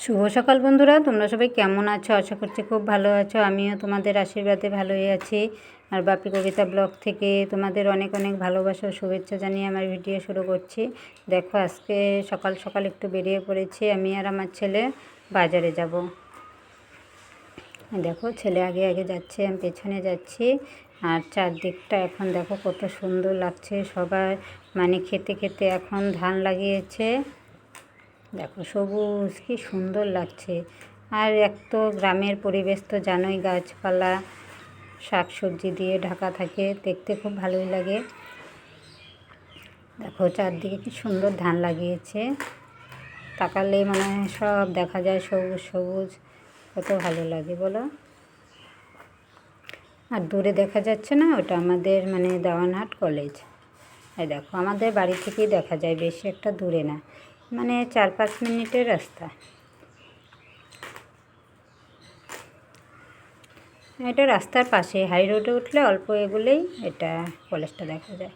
শুভ সকাল বন্ধুরা, তোমরা সবাই কেমন আছো? আশা করছি খুব ভালো আছো। আমিও তোমাদের আশীর্বাদে ভালোই আছি। আর বাপি কবিতা ব্লগ থেকে তোমাদের অনেক অনেক ভালোবাসা ও শুভেচ্ছা জানিয়ে আমার ভিডিও শুরু করছি। দেখো, আজকে সকাল সকাল একটু বেরিয়ে পড়েছি। আমি আর আমার ছেলে বাজারে যাব। দেখো, ছেলে আগে আগে যাচ্ছে, আমি পেছনে যাচ্ছি। আর চারদিকটা এখন দেখো কত সুন্দর লাগছে। সবাই মানে খেতে খেতে এখন ধান লাগিয়েছে। দেখো সবুজ কি সুন্দর লাগছে। আর এক তো গ্রামের পরিবেশ তো জানোই, গাছপালা শাক সবজি দিয়ে ঢাকা থাকে, দেখতে খুব ভালোই লাগে। দেখো চারদিকে কি সুন্দর ধান লাগিয়েছে, তাকালেই মনে হয় সব দেখা যায় সবুজ সবুজ, কত ভালো লাগে বলো। আর দূরে দেখা যাচ্ছে না, ওটা আমাদের মানে দেওয়ানহাট কলেজ। এই দেখো আমাদের বাড়ি থেকেই দেখা যায়, বেশি একটা দূরে না, মানে 4-5 মিনিটের রাস্তা। এটা রাস্তার পাশে, হাই রোডে উঠলে অল্প এগুলেই এটা কলেজটা দেখা যায়।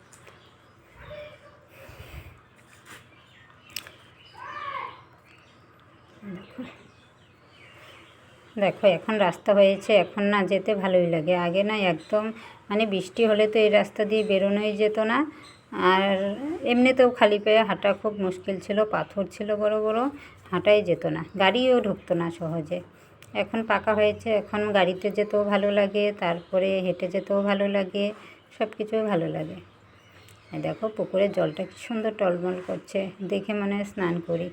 দেখো এখন রাস্তা হয়েছে, এখন না যেতে ভালোই লাগে। আগে না একদম মানে বৃষ্টি হলে তো এই রাস্তা দিয়ে বেরোনোই যেত না। আর এমনিতেও খালি পায়ে হাঁটা খুব মুশকিল ছিল, পাথর ছিল বড় বড়, হাঁটাই যেত না, গাড়িও ঢুকতো না সহজে। এখন পাকা হয়েছে, এখন গাড়িতে যেতেও ভালো লাগে, তারপরে হেঁটে যেতেও ভালো লাগে, সব কিছুই ভালো লাগে। দেখো পুকুরের জলটা কি সুন্দর টলমল করছে, দেখে মনে হয় স্নান করি।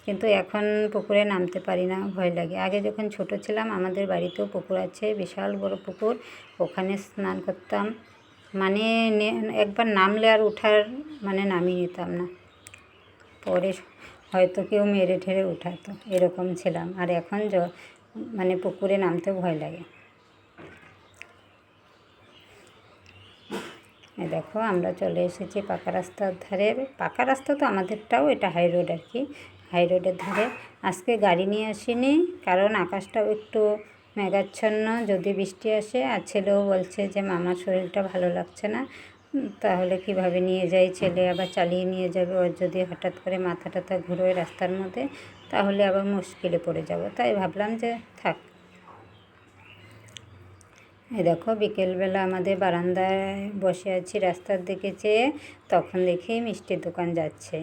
কিন্তু এখন পুকুরে নামতে পারি না, ভয় লাগে। আগে যখন ছোট ছিলাম আমাদের বাড়িতেও পুকুর আছে, বিশাল বড় পুকুর, ওখানে স্নান করতাম। মানে একবার নামলে আর ওঠার মানে নামিয়ে নিতাম না, পরে হয়তো কেউ মেরে ঠেরে উঠাতো, এরকম ছিলাম। আর এখন মানে পুকুরে নামতে ভয় লাগে। দেখো আমরা চলে এসেছি পাকা রাস্তার ধারে। পাকা রাস্তা তো আমাদেরটাও, এটা হাই রোড আর কি, হাই রোডের ধারে। আজকে গাড়ি নিয়ে আসিনি, কারণ আকাশটাও একটু মেঘাচ্ছন্ন, যদি বৃষ্টি আসে। আর ছেলেও বলছে যে মামার শরীরটা ভালো লাগছে না, তাহলে কিভাবে নিয়ে যাই, ছেলে আবার চালিয়ে নিয়ে যাবে, ওর যদি হঠাৎ করে মাথা টাথা ঘুরোয় রাস্তার মধ্যে, তাহলে আবার মুশকিলে পড়ে যাব। তাই ভাবলাম যে থাক। এই দেখো বিকেলবেলা আমাদের বারান্দায় বসে আছি রাস্তার দিকে চেয়ে, তখন দেখি মিষ্টির দোকান যাচ্ছে।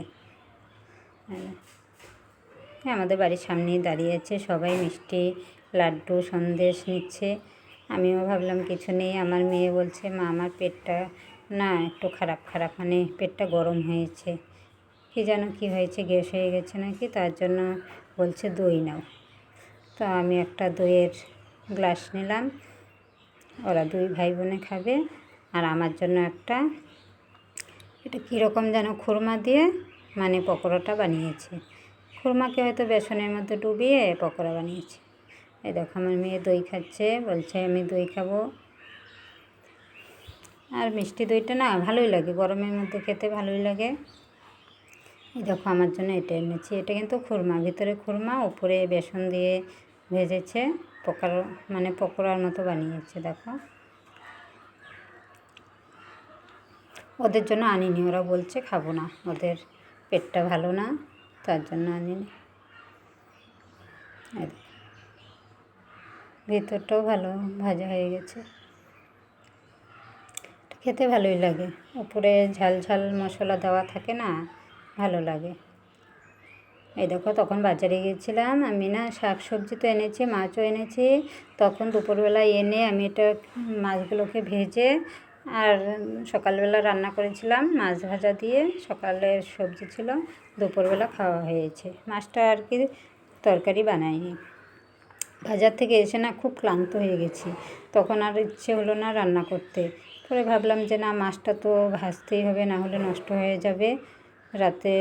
আমাদের বাড়ির সামনেই দাঁড়িয়ে আছে, সবাই মিষ্টি লাড্ডু সন্দেশ নিচ্ছে। আমিও ভাবলাম কিছু নেই। আমার মেয়ে বলছে মা আমার পেটটা না একটু খারাপ খারাপ, মানে পেটটা গরম হয়েছে, কী যেন কী হয়েছে, গ্যাস হয়ে গেছে নাকি, তার জন্য বলছে দই নাও। তো আমি একটা দইয়ের গ্লাস নিলাম, ওরা 2 ভাই বোনে খাবে। আর আমার জন্য একটা, এটা কীরকম যেন খুরমা দিয়ে মানে পকোড়াটা বানিয়েছে। খুরমাকে হয়তো বেসনের মধ্যে ডুবিয়ে পকোড়া বানিয়েছে। এই দেখো আমার মেয়ে দই খাচ্ছে, বলছে আমি দই খাবো। আর মিষ্টি দইটা না ভালোই লাগে, গরমের মধ্যে খেতে ভালোই লাগে। এই দেখো আমার জন্য এটা এনেছি, এটা কিন্তু খুরমা, ভিতরে খুরমা, উপরে বেসন দিয়ে ভেজেছে, মানে পকোড়ার মতো বানিয়েছে। দেখো ওদের জন্য আনিনি, ওরা বলছে খাবো না, ওদের পেটটা ভালো না, তার জন্য আনিনি। ভিতরটাও ভালো ভাজা হয়ে গেছে, খেতে ভালোই লাগে, উপরে ঝাল ঝাল মশলা দেওয়া থাকে না, ভালো লাগে। এই দেখো তখন বাজারে গিয়েছিলাম আমি, না শাক সবজি তো এনেছি, মাছও এনেছি। তখন দুপুরবেলায় এনে আমি এটা মাছগুলোকে ভেজে আর সকালবেলা রান্না করেছিলাম মাছ ভাজা দিয়ে, সকালের সবজি ছিল, দুপুরবেলা খাওয়া হয়েছে। মাছটা আর কি তরকারি বানাইনি। বাজার থেকে এসে না খুব ক্লান্ত হয়ে গেছি, তখন আর ইচ্ছে হলো না রান্না করতে। পরে ভাবলাম যে না মাছটা তো ভাজতেই হবে, না হলে নষ্ট হয়ে যাবে, রাতে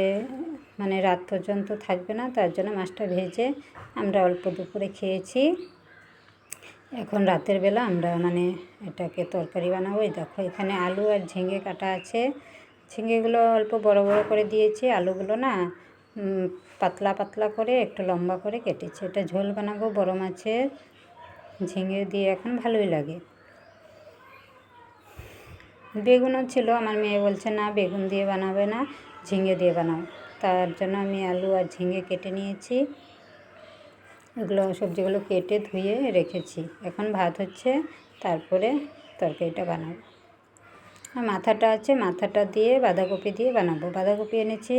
মানে রাত পর্যন্ত থাকবে না, তার জন্য মাছটা ভেজে আমরা অল্প দুপুরে খেয়েছি। এখন রাতের বেলা আমরা মানে এটাকে তরকারি বানাবো। এই দেখো এখানে আলু আর ঝিঙে কাটা আছে, ঝিঙেগুলো অল্প বড় বড় করে দিয়েছি, আলুগুলো না পাতলা পাতলা করে একটু লম্বা করে কেটেছি। এটা ঝোল বানাবো বড় মাছের, ঝিঙে দিয়ে এখন ভালোই লাগে। বেগুনও ছিল, আমার মেয়ে বলছে না বেগুন দিয়ে বানাবে না, ঝিঙে দিয়ে বানাও, তার জন্য আমি আলু আর ঝিঙে কেটে নিয়েছি। এগুলো সবজিগুলো কেটে ধুয়ে রেখেছি। এখন ভাত হচ্ছে, তারপরে তরকারিটা বানাবো। আর মাথাটা আছে, মাথাটা দিয়ে বাঁধাকপি দিয়ে বানাবো। বাঁধাকপি এনেছি,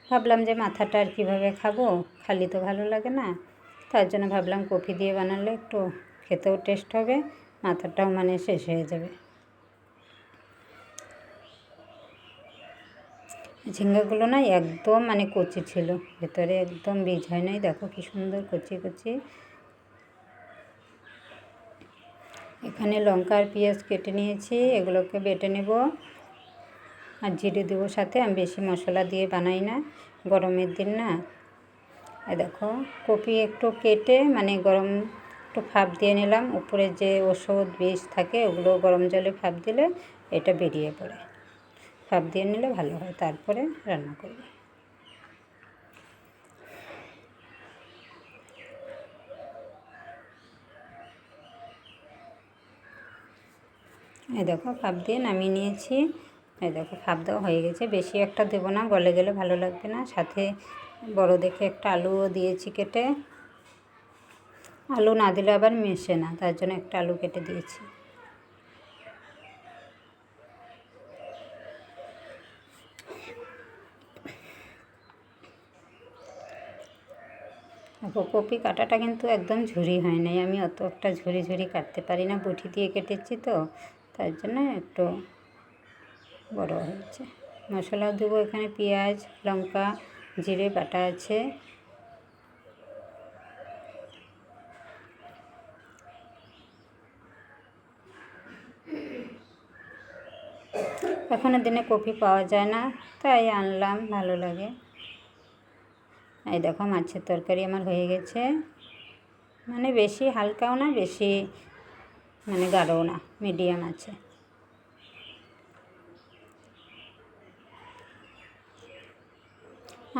ভাবলাম যে মাথাটা আর কীভাবে খাবো, খালি তো ভালো লাগে না, তার জন্য ভাবলাম কপি দিয়ে বানালে একটু খেতেও টেস্ট হবে, মাথাটাও মানে শেষ হয়ে যাবে। ঝিঙ্গাগুলো না একদম মানে কচি ছিল, ভেতরে একদম বীজ হয় নাই। দেখো কি সুন্দর কচি কচি। এখানে লঙ্কা আর পেঁয়াজ কেটে নিয়েছি, এগুলোকে বেটে নেব আর জিরে দেবো সাথে। আমি বেশি মশলা দিয়ে বানাই না, গরমের দিন না। এই দেখো কপি একটু কেটে মানে গরম একটু ভাপ দিয়ে নিলাম, উপরে যে ওষুধ বীজ থাকে ওগুলো গরম জলে ভাপ দিলে এটা বেরিয়ে পড়ে। ভাপ দিয়ে নিলে ভালো হয়, তারপরে রান্না করব। এই দেখো ভাপ দিয়ে নামিয়ে নিয়েছি। এই দেখো ভাপ দেওয়া হয়ে গেছে, বেশি একটা দেবো না, গলে গেলে ভালো লাগবে না। সাথে বড় দেখে একটা আলুও দিয়েছি কেটে। আলু না দিলে আবার মেশে না, তার জন্য একটা আলু কেটে দিয়েছি। দেখো কপি কাটাটা কিন্তু একদম ঝুরি হয় নাই, আমি অত একটা ঝুরি ঝুরি কাটতে পারি না, বটি দিয়ে কেটেছি তো, তার জন্য একটু বড় হয়েছে। মশলা দেবো এখানে পেঁয়াজ, লঙ্কা, জিরে বাটা আছে। এখনের দিনে কপি পাওয়া যায় না, তাই আনলাম, ভালো লাগে। এই দেখো মাছের তরকারি আমার হয়ে গেছে, মানে বেশি হালকাও না, বেশি মানে গাঢ়ও না, মিডিয়াম আছে।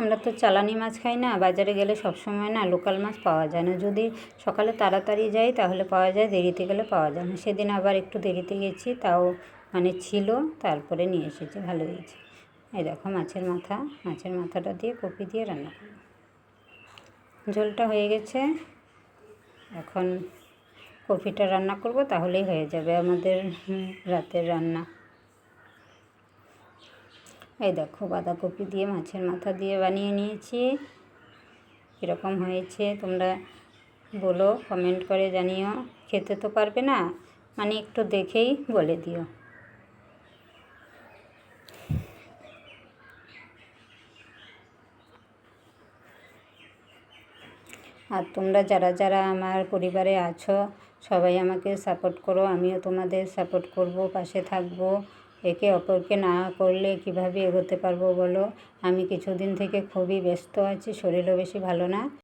আমরা তো চালানি মাছ খাই না, বাজারে গেলে সব সময় না লোকাল মাছ পাওয়া যায় না। যদি সকালে তাড়াতাড়ি যাই তাহলে পাওয়া যায়, দেরিতে গেলে পাওয়া যায় না। সেদিন আবার একটু দেরিতে গেছি, তাও মানে ছিল, তারপরে নিয়ে এসেছে, ভালো হয়েছে। এই দেখো মাছের মাথা, মাছের মাথাটা দিয়ে কপি দিয়ে রান্না করব। ঝোলটা হয়ে গেছে, এখন কপিটা রান্না করব, তাহলেই হয়ে যাবে আমাদের রাতের রান্না। এই দেখো বাঁধাকপি দিয়ে মাছের মাথা দিয়ে বানিয়ে নিয়েছি। কীরকম হয়েছে তোমরা বলো, কমেন্ট করে জানিও। খেতে তো পারবে না, মানে একটু দেখেই বলে দিও। আর তোমরা যারা যারা আমার পরিবারে আছো সবাই আমাকে সাপোর্ট করো, আমিও তোমাদের সাপোর্ট করব, পাশে থাকবো। একে অপরকে না করলে কীভাবে এগোতে পারবো বলো। আমি কিছুদিন থেকে খুবই ব্যস্ত আছি, শরীরও বেশি ভালো না।